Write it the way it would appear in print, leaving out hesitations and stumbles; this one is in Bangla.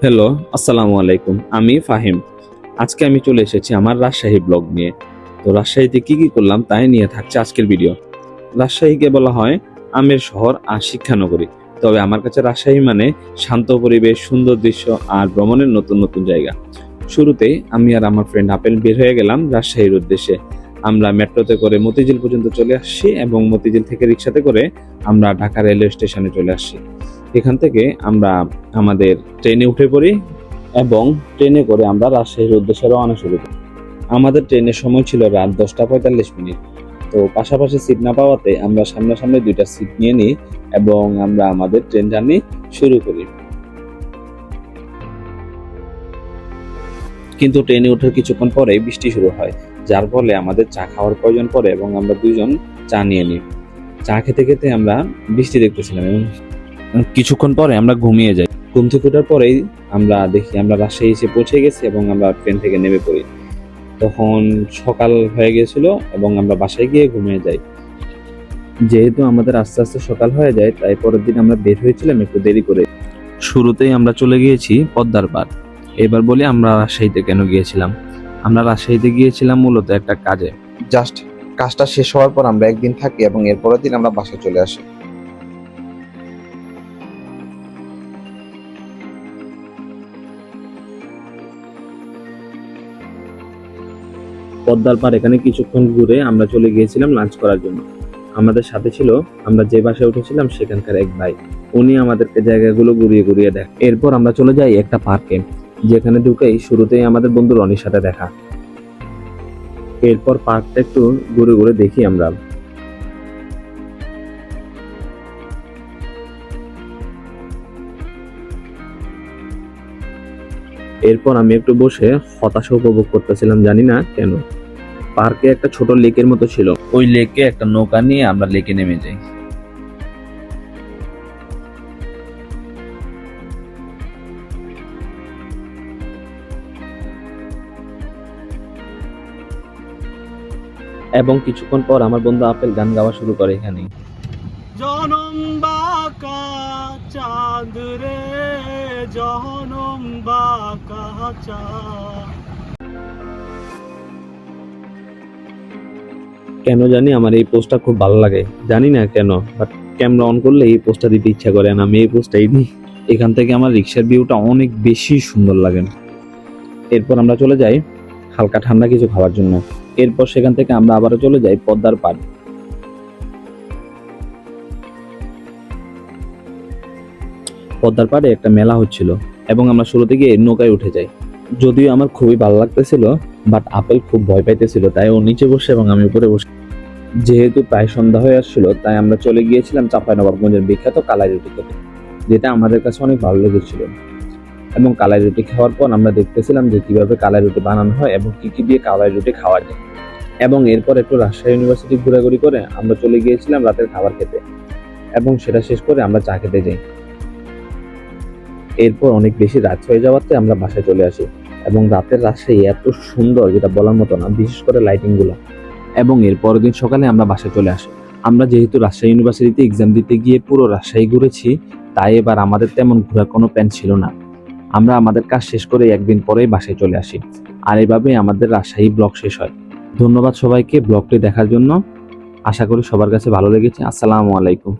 হ্যালো, আসসালামু আলাইকুম। আমি ফাহিম। আজকে আমি চলে এসেছি আমার রাজশাহী ব্লগ নিয়ে। তো রাজশাহীতে কি কি করলাম তাই নিয়ে থাকছে আজকের ভিডিও। রাজশাহীকে বলা হয় আমের শহর আর শিক্ষানগরী। তবে আমার কাছে রাজশাহী মানে শান্ত পরিবেশ, সুন্দর দৃশ্য আর ভ্রমণের নতুন নতুন জায়গা। শুরুতেই আমি আর আমার ফ্রেন্ড আপেল বের হয়ে গেলাম রাজশাহীর উদ্দেশ্যে। আমরা মেট্রোতে করে মতিঝিল পর্যন্ত চলে আসছি এবং মতিঝিল থেকে রিক্সাতে করে আমরা ঢাকা রেলওয়ে স্টেশনে চলে আসছি। এখান থেকে আমরা আমাদের ট্রেনে উঠে পড়ি এবং ট্রেনে করে আমরা রাজশাহীর উদ্দেশ্যে রওনা শুরু করি। আমাদের ট্রেনের সময় ছিল রাত 10টা 45 মিনিট। তো পাশাপাশি সিট না পাওয়াতে আমরা সামনাসামনি দুইটা সিট নিয়ে নিই এবং আমরা আমাদের ট্রেন জার্নি শুরু করি। কিন্তু ট্রেনে ওঠার কিছুক্ষণ পরে বৃষ্টি শুরু হয়, যার ফলে আমাদের চা খাওয়ার প্রয়োজন পড়ে এবং আমরা দুইজন চা নিয়ে নিই। চা খেতে খেতে আমরা বৃষ্টি দেখতেছিলাম এবং কিছুক্ষণ পরে আমরা ঘুমিয়ে যাই। ঘুম থেকে ওঠার পরেই আমরা দেখি আমরা রাজশাহী এসে পৌঁছে গেছি এবং আমরা ট্রেন থেকে নেমে পড়ি। তখন সকাল হয়ে গেছিল এবং আমরা বাসায় গিয়ে ঘুমিয়ে যাই। যেহেতু আমাদের আস্তে আস্তে সকাল হয়ে যায়, তাই পরের দিন আমরা বের হয়েছিলাম একটু দেরি করে। শুরুতেই আমরা চলে গিয়েছি পদ্মার পাড়। এবার বলি আমরা রাজশাহীতে কেন গিয়েছিলাম। আমরা রাজশাহীতে গিয়েছিলাম মূলত একটা কাজে। জাস্ট কাজটা শেষ হওয়ার পর আমরা একদিন থাকি এবং এর পরের দিন আমরা বাসায় চলে আসি। পদ্মার পাড় এখানে কিছুক্ষণ ঘুরে আমরা চলে গিয়েছিলাম লাঞ্চ করার জন্য। আমাদের সাথে ছিল আমরা যে বাসায় উঠেছিলাম সেখানকার এক ভাই। উনি আমাদেরকে জায়গাগুলো ঘুরিয়ে ঘুরিয়ে দেখ। এরপর আমরা চলে যাই একটা পার্কে, যেখানে ঢুকেই শুরুতেই আমাদের বন্ধু রনির সাথে দেখা। এরপর পার্কটা একটু ঘুরে ঘুরে দেখি আমরা। এরপর আমি একটু বসে হতাশা উপভোগ করতেছিলাম, জানি না কেন। পার্কে একটা ছোট লেকের মতো ছিল, ওই লেকে একটা নৌকা নিয়ে আমরা লেকে নেমে যাই। এবং কিছুক্ষণ পর আমার বন্ধু আপেল গান গাওয়া শুরু করে এখানে। জনম বাঁকা চাঁদ রে, জনম বাঁকা চাঁদ। কেন জানি আমার এই পোস্টটা খুব ভালো লাগে, জানি না কেন, বাট ক্যামেরা অন করলে এই পোস্টটা দিতে ইচ্ছা করে না, আমি এই পোস্টটাই দিই। এখান থেকে আমার রিক্সার ভিউটা অনেক বেশি সুন্দর লাগে। এরপর আমরা চলে যাই হালকা ঠান্ডা কিছু খাওয়ার জন্য। এরপর সেখান থেকে আমরা আবারও চলে যাই পদ্মার পাড়। পদ্মার পাড়ে একটা মেলা হচ্ছিল এবং আমরা শুরুতে গিয়ে নৌকায় উঠে যাই। যদিও আমার খুবই ভালো লাগতেছিল, বাট আপেল খুব ভয় পাইতেছিল, তাই ও নিচে বসে এবং আমি উপরে বসে। যেহেতু প্রায় সন্ধ্যা হয়ে আসছিল, তাই আমরা চলে গিয়েছিলাম চাঁপাইনবাবগঞ্জের বিখ্যাত কালাই রুটি খেতে, যেটা আমাদের কাছে অনেক ভালো লেগেছিল। এবং কালাই রুটি খাওয়ার পর আমরা দেখতেছিলাম যে কিভাবে কালাই রুটি বানানো হয় এবং কি কি দিয়ে কালাই রুটি খাওয়া যায়। এবং এরপর একটু রাজশাহী ইউনিভার্সিটি ঘোরাঘুরি করে আমরা চলে গিয়েছিলাম রাতের খাবার খেতে এবং সেটা শেষ করে আমরা চা খেতে যাই। এরপর অনেক বেশি রাত হয়ে যাওয়াতে আমরা বাসায় চলে আসি এবং রাতের রাজশাহী এত সুন্দর যেটা বলার মতো না, বিশেষ করে লাইটিং গুলো। এবং এর পরের দিন সকালে আমরা বাসায় চলে আসি। আমরা যেহেতু রাজশাহী ইউনিভার্সিটিতে এক্সাম দিতে গিয়ে পুরো রাজশাহী ঘুরেছি, তাই এবার আমাদের তেমন ঘোরার কোনো প্ল্যান ছিল না। আমরা আমাদের কাজ শেষ করে একদিন পরেই বাসায় চলে আসি। আর এভাবেই আমাদের রাজশাহী ব্লগ শেষ হয়। ধন্যবাদ সবাইকে ব্লগটি দেখার জন্য। আশা করি সবার কাছে ভালো লেগেছে। আসসালামু আলাইকুম।